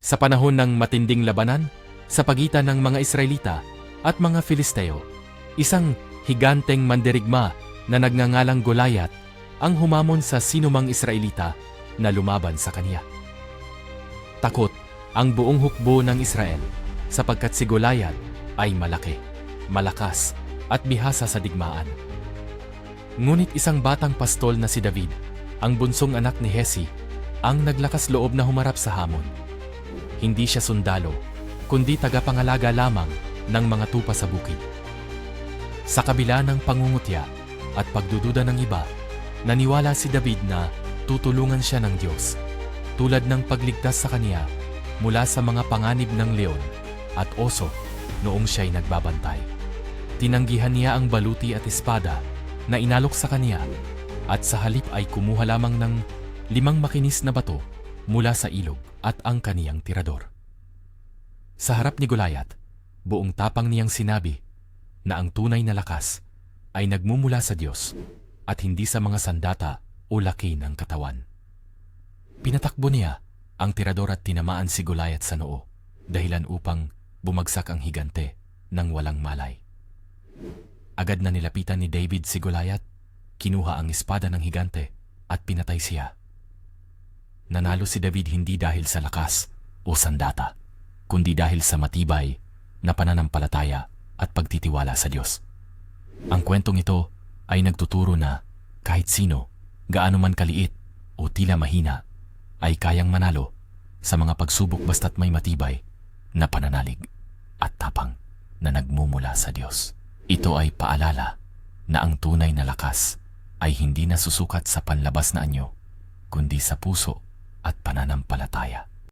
Sa panahon ng matinding labanan sa pagitan ng mga Israelita at mga Filisteo, isang higanteng mandirigma na nagngangalang Goliath ang humamon sa sinumang Israelita na lumaban sa kanya. Takot ang buong hukbo ng Israel sapagkat si Goliath ay malaki, malakas at bihasa sa digmaan. Ngunit isang batang pastol na si David, ang bunsong anak ni Jesse, ang naglakas loob na humarap sa hamon. Hindi siya sundalo, kundi tagapangalaga lamang ng mga tupa sa bukid. Sa kabila ng pangungutya at pagdududa ng iba, naniwala si David na tutulungan siya ng Diyos, tulad ng pagligtas sa kaniya mula sa mga panganib ng leon at oso noong siya'y nagbabantay. Tinanggihan niya ang baluti at espada na inalok sa kaniya at sa halip ay kumuha lamang ng 5 makinis na bato mula sa ilog at ang kaniyang tirador. Sa harap ni Goliath, buong tapang niyang sinabi na ang tunay na lakas ay nagmumula sa Diyos at hindi sa mga sandata o laki ng katawan. Pinatakbo niya ang tirador at tinamaan si Goliath sa noo, dahilan upang bumagsak ang higante ng walang malay. Agad na nilapitan ni David si Goliath, kinuha ang espada ng higante at pinatay siya. Nanalo si David hindi dahil sa lakas o sandata, kundi dahil sa matibay na pananampalataya at pagtitiwala sa Diyos. Ang kwentong ito ay nagtuturo na kahit sino, gaano man kaliit o tila mahina, ay kayang manalo sa mga pagsubok basta't may matibay na pananalig at tapang na nagmumula sa Diyos. Ito ay paalala na ang tunay na lakas ay hindi nasusukat sa panlabas na anyo, kundi sa puso at pananampalataya.